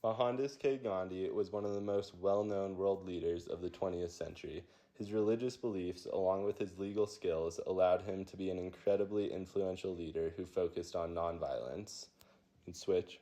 Mohandas K. Gandhi was one of the most well-known world leaders of the 20th century. His religious beliefs, along with his legal skills, allowed him to be an incredibly influential leader who focused on nonviolence. And switch.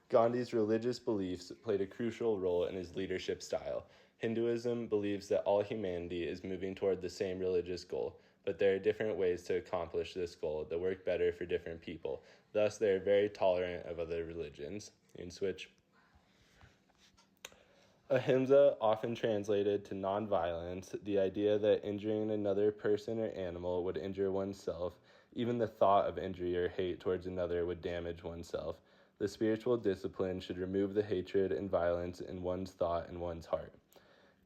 Gandhi's religious beliefs played a crucial role in his leadership style. Hinduism believes that all humanity is moving toward the same religious goal, but there are different ways to accomplish this goal that work better for different people. Thus, they are very tolerant of other religions. You can switch. Ahimsa, often translated to nonviolence, the idea that injuring another person or animal would injure oneself, even the thought of injury or hate towards another would damage oneself. The spiritual discipline should remove the hatred and violence in one's thought and one's heart.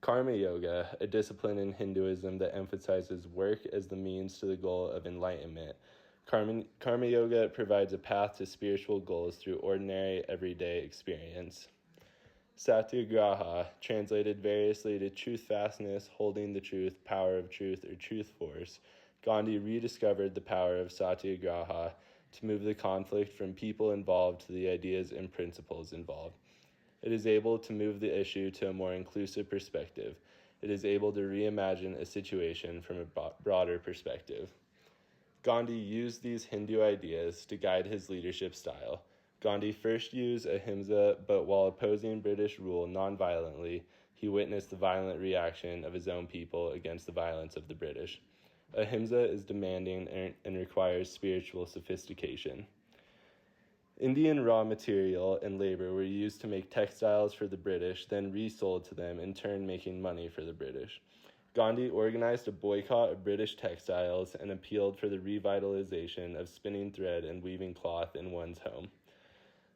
Karma Yoga, a discipline in Hinduism that emphasizes work as the means to the goal of enlightenment. Karma Yoga provides a path to spiritual goals through ordinary, everyday experience. Satyagraha, translated variously to truth fastness, holding the truth, power of truth, or truth force. Gandhi rediscovered the power of Satyagraha to move the conflict from people involved to the ideas and principles involved. It is able to move the issue to a more inclusive perspective. It is able to reimagine a situation from a broader perspective. Gandhi used these Hindu ideas to guide his leadership style. Gandhi first used ahimsa, but while opposing British rule nonviolently, he witnessed the violent reaction of his own people against the violence of the British. Ahimsa is demanding and requires spiritual sophistication. Indian raw material and labor were used to make textiles for the British, then resold to them, in turn making money for the British. Gandhi organized a boycott of British textiles and appealed for the revitalization of spinning thread and weaving cloth in one's home.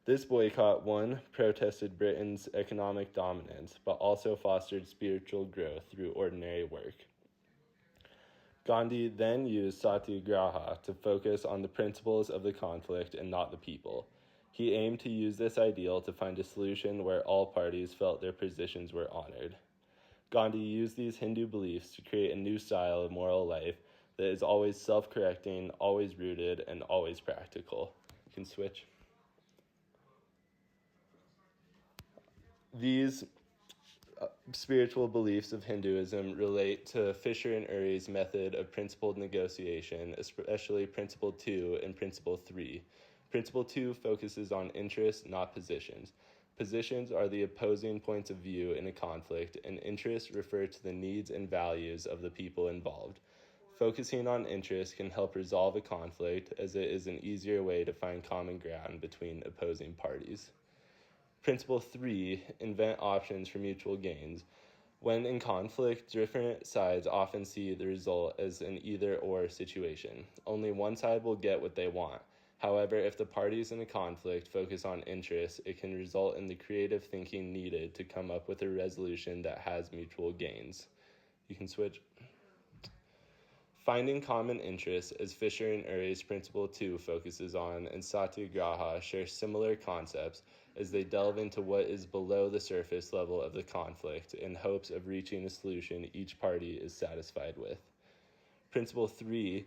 This boycott, one, protested Britain's economic dominance, but also fostered spiritual growth through ordinary work. Gandhi then used Satyagraha to focus on the principles of the conflict and not the people. He aimed to use this ideal to find a solution where all parties felt their positions were honored. Gandhi used these Hindu beliefs to create a new style of moral life that is always self-correcting, always rooted, and always practical. You can switch. These spiritual beliefs of Hinduism relate to Fisher and Urey's method of principled negotiation, especially Principle 2 and Principle 3. Principle 2 focuses on interests, not positions. Positions are the opposing points of view in a conflict, and interests refer to the needs and values of the people involved. Focusing on interests can help resolve a conflict, as it is an easier way to find common ground between opposing parties. Principle 3, invent options for mutual gains. When in conflict, different sides often see the result as an either-or situation. Only one side will get what they want. However, if the parties in a conflict focus on interests, it can result in the creative thinking needed to come up with a resolution that has mutual gains. You can switch. Finding common interests, as Fisher and Urey's Principle 2 focuses on, and Satyagraha share similar concepts as they delve into what is below the surface level of the conflict in hopes of reaching a solution each party is satisfied with. Principle 3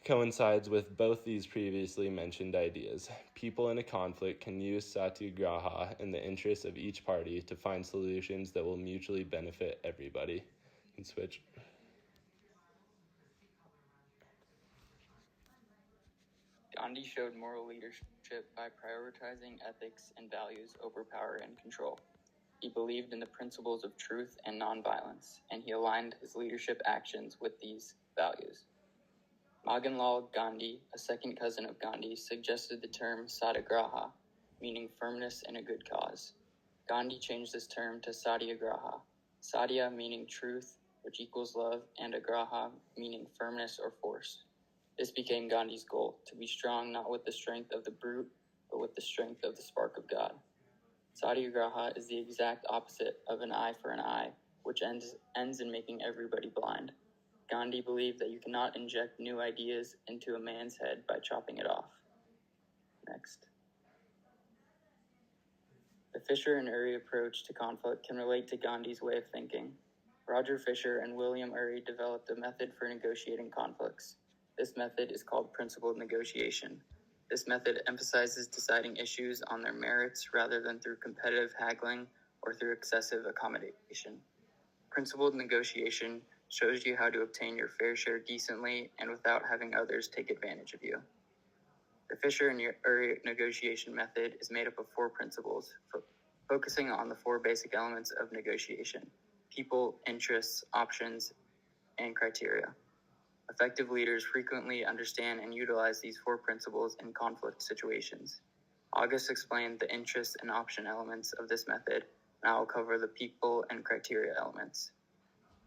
coincides with both these previously mentioned ideas. People in a conflict can use Satyagraha in the interests of each party to find solutions that will mutually benefit everybody. You can switch. Gandhi showed moral leadership by prioritizing ethics and values over power and control. He believed in the principles of truth and nonviolence, and he aligned his leadership actions with these values. Mohanlal Gandhi, a second cousin of Gandhi, suggested the term Satyagraha, meaning firmness in a good cause. Gandhi changed this term to Satyagraha, Satya meaning truth, which equals love, and Agraha meaning firmness or force. This became Gandhi's goal, to be strong not with the strength of the brute, but with the strength of the spark of God. Satyagraha is the exact opposite of an eye for an eye, which ends in making everybody blind. Gandhi believed that you cannot inject new ideas into a man's head by chopping it off. Next. The Fisher and Urey approach to conflict can relate to Gandhi's way of thinking. Roger Fisher and William Urey developed a method for negotiating conflicts. This method is called principled negotiation. This method emphasizes deciding issues on their merits rather than through competitive haggling or through excessive accommodation. Principled negotiation shows you how to obtain your fair share decently and without having others take advantage of you. The Fisher and Urey negotiation method is made up of 4 principles, focusing on the 4 basic elements of negotiation: people, interests, options, and criteria. Effective leaders frequently understand and utilize these 4 principles in conflict situations. August explained the interest and option elements of this method, and I will cover the people and criteria elements.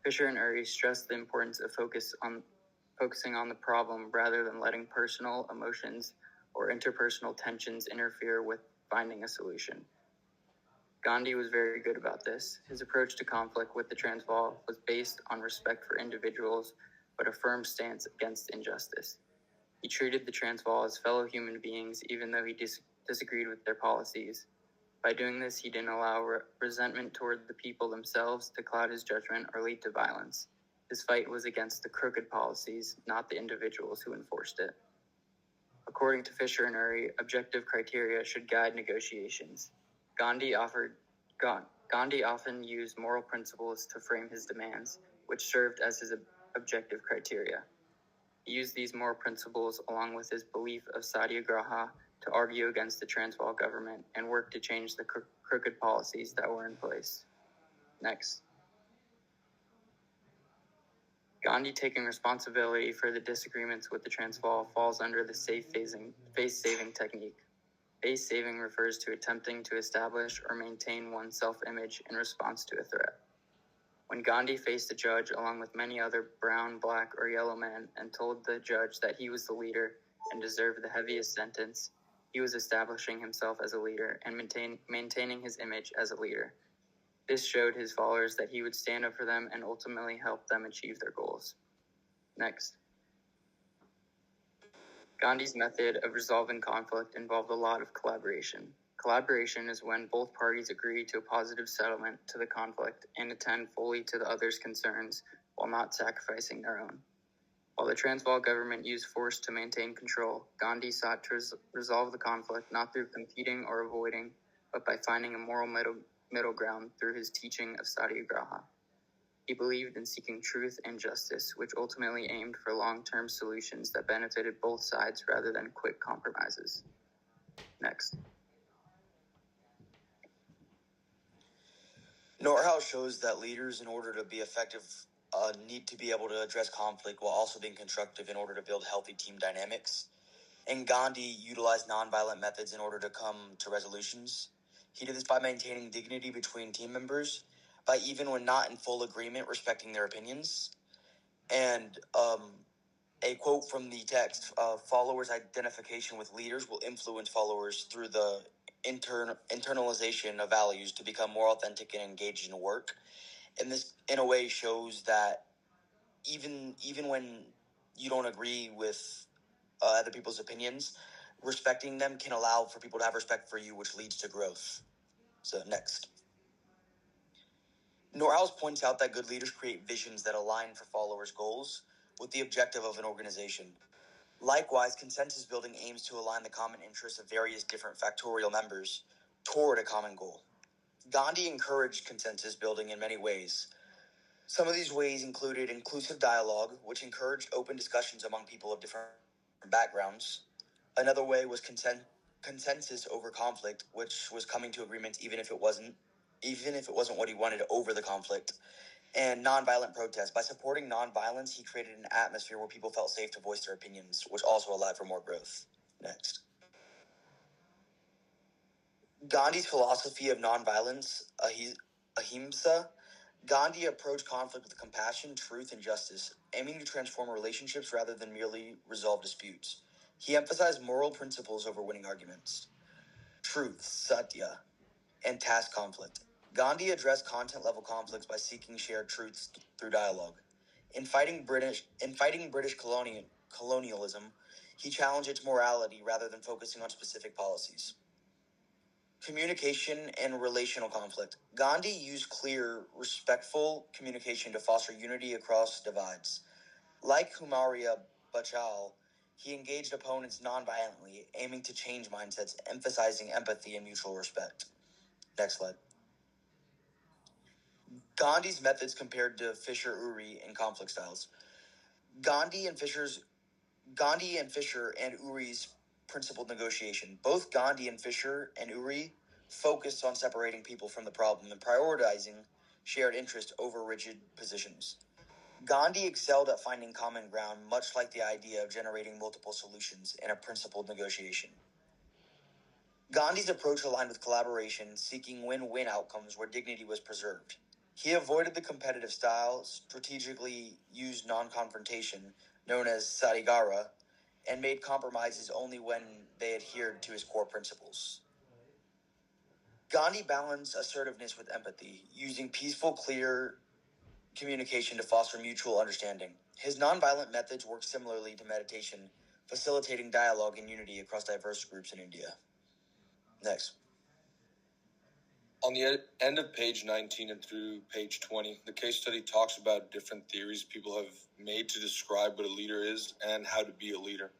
Fisher and Urey stressed the importance of focusing on the problem rather than letting personal emotions or interpersonal tensions interfere with finding a solution. Gandhi was very good about this. His approach to conflict with the Transvaal was based on respect for individuals, but a firm stance against injustice. He treated the Transvaal as fellow human beings, even though he disagreed with their policies. By doing this, he didn't allow resentment toward the people themselves to cloud his judgment or lead to violence. His fight was against the crooked policies, not the individuals who enforced it. According to Fisher and Urey, objective criteria should guide negotiations. Gandhi often used moral principles to frame his demands, which served as his objective criteria. He used these moral principles along with his belief of satyagraha to argue against the Transvaal government and work to change the crooked policies that were in place. Next. Gandhi taking responsibility for the disagreements with the Transvaal falls under the face-saving technique. Face-saving refers to attempting to establish or maintain one's self-image in response to a threat. When Gandhi faced a judge along with many other brown, black, or yellow men and told the judge that he was the leader and deserved the heaviest sentence, he was establishing himself as a leader and maintaining his image as a leader. This showed his followers that he would stand up for them and ultimately help them achieve their goals. Next. Gandhi's method of resolving conflict involved a lot of collaboration. Collaboration is when both parties agree to a positive settlement to the conflict and attend fully to the other's concerns while not sacrificing their own. While the Transvaal government used force to maintain control, Gandhi sought to resolve the conflict not through competing or avoiding, but by finding a moral middle ground through his teaching of satyagraha. He believed in seeking truth and justice, which ultimately aimed for long-term solutions that benefited both sides rather than quick compromises. Next. Nordhaus shows that leaders, in order to be effective, need to be able to address conflict while also being constructive in order to build healthy team dynamics. And Gandhi utilized nonviolent methods in order to come to resolutions. He did this by maintaining dignity between team members, by even when not in full agreement, respecting their opinions. And a quote from the text, followers' identification with leaders will influence followers through the internalization of values to become more authentic and engaged in work. And this, in a way, shows that even when you don't agree with other people's opinions, respecting them can allow for people to have respect for you, which leads to growth. So next. Nordhaus points out that good leaders create visions that align for followers' goals with the objective of an organization. Likewise, consensus building aims to align the common interests of various different factorial members toward a common goal. Gandhi encouraged consensus building in many ways. Some of these ways included inclusive dialogue, which encouraged open discussions among people of different backgrounds. Another way was consensus over conflict, which was coming to agreements even if it wasn't what he wanted over the conflict. And nonviolent protest. By supporting nonviolence, he created an atmosphere where people felt safe to voice their opinions, which also allowed for more growth. Next. Gandhi's philosophy of nonviolence, ahimsa. Gandhi approached conflict with compassion, truth, and justice, aiming to transform relationships rather than merely resolve disputes. He emphasized moral principles over winning arguments. Truth, satya, and task conflict. Gandhi addressed content-level conflicts by seeking shared truths through dialogue. In fighting British colonialism, he challenged its morality rather than focusing on specific policies. Communication and relational conflict. Gandhi used clear, respectful communication to foster unity across divides. Like Humayra Bachal, He engaged opponents non-violently, aiming to change mindsets, emphasizing empathy and mutual respect. Next slide. Gandhi's methods compared to Fisher-Uri in conflict styles. Gandhi and Fisher and Uri's principled negotiation. Both Gandhi and Fisher and Uri focused on separating people from the problem and prioritizing shared interest over rigid positions. Gandhi excelled at finding common ground, much like the idea of generating multiple solutions in a principled negotiation. Gandhi's approach aligned with collaboration, seeking win-win outcomes where dignity was preserved. He avoided the competitive style, strategically used non-confrontation, known as Sadigara, and made compromises only when they adhered to his core principles. Gandhi balanced assertiveness with empathy, using peaceful, clear communication to foster mutual understanding. His nonviolent methods work similarly to meditation, facilitating dialogue and unity across diverse groups in India. Next. On the end of page 19 and through page 20, the case study talks about different theories people have made to describe what a leader is and how to be a leader.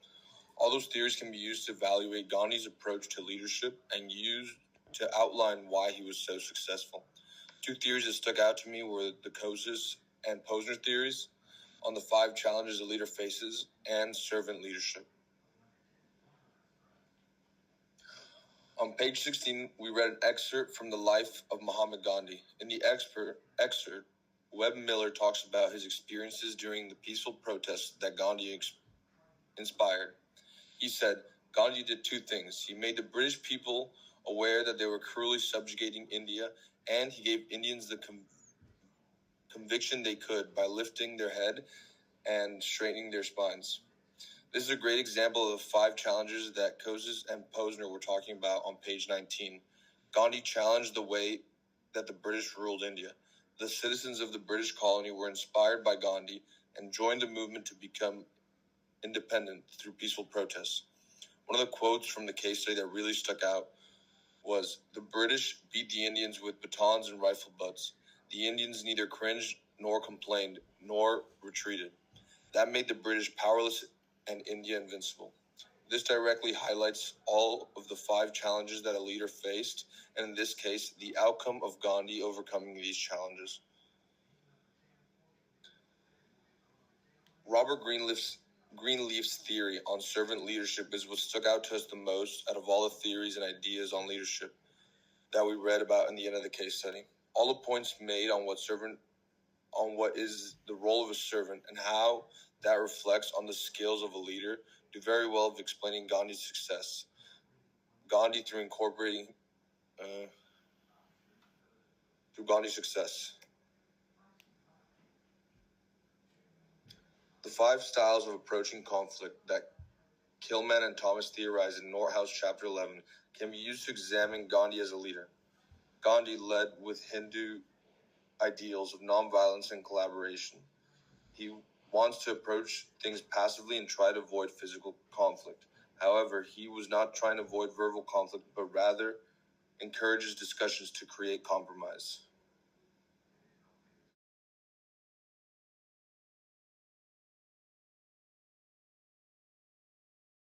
All those theories can be used to evaluate Gandhi's approach to leadership and used to outline why he was so successful. Two theories that stuck out to me were the Kouzes and Posner theories on the 5 challenges a leader faces and servant leadership. On page 16, we read an excerpt from the life of Mahatma Gandhi. In the excerpt, Webb Miller talks about his experiences during the peaceful protests that Gandhi inspired. He said, Gandhi did 2 things. He made the British people aware that they were cruelly subjugating India, and he gave Indians the conviction they could by lifting their head and straightening their spines. This is a great example of the 5 challenges that Kouzes and Posner were talking about on page 19. Gandhi challenged the way that the British ruled India. The citizens of the British colony were inspired by Gandhi and joined the movement to become independent through peaceful protests. One of the quotes from the case study that really stuck out was, "The British beat the Indians with batons and rifle butts. The Indians neither cringed nor complained nor retreated. That made the British powerless and India invincible." This directly highlights all of the 5 challenges that a leader faced, and in this case, the outcome of Gandhi overcoming these challenges. Robert Greenleaf's theory on servant leadership is what stuck out to us the most out of all the theories and ideas on leadership that we read about in the end of the case study. All the points made on what is the role of a servant and how that reflects on the skills of a leader do very well of explaining Gandhi's success. Gandhi through Gandhi's success. The 5 styles of approaching conflict that Kilman and Thomas theorized in Northouse Chapter 11 can be used to examine Gandhi as a leader. Gandhi led with Hindu ideals of nonviolence and collaboration. He wants to approach things passively and try to avoid physical conflict. However, he was not trying to avoid verbal conflict, but rather encourages discussions to create compromise.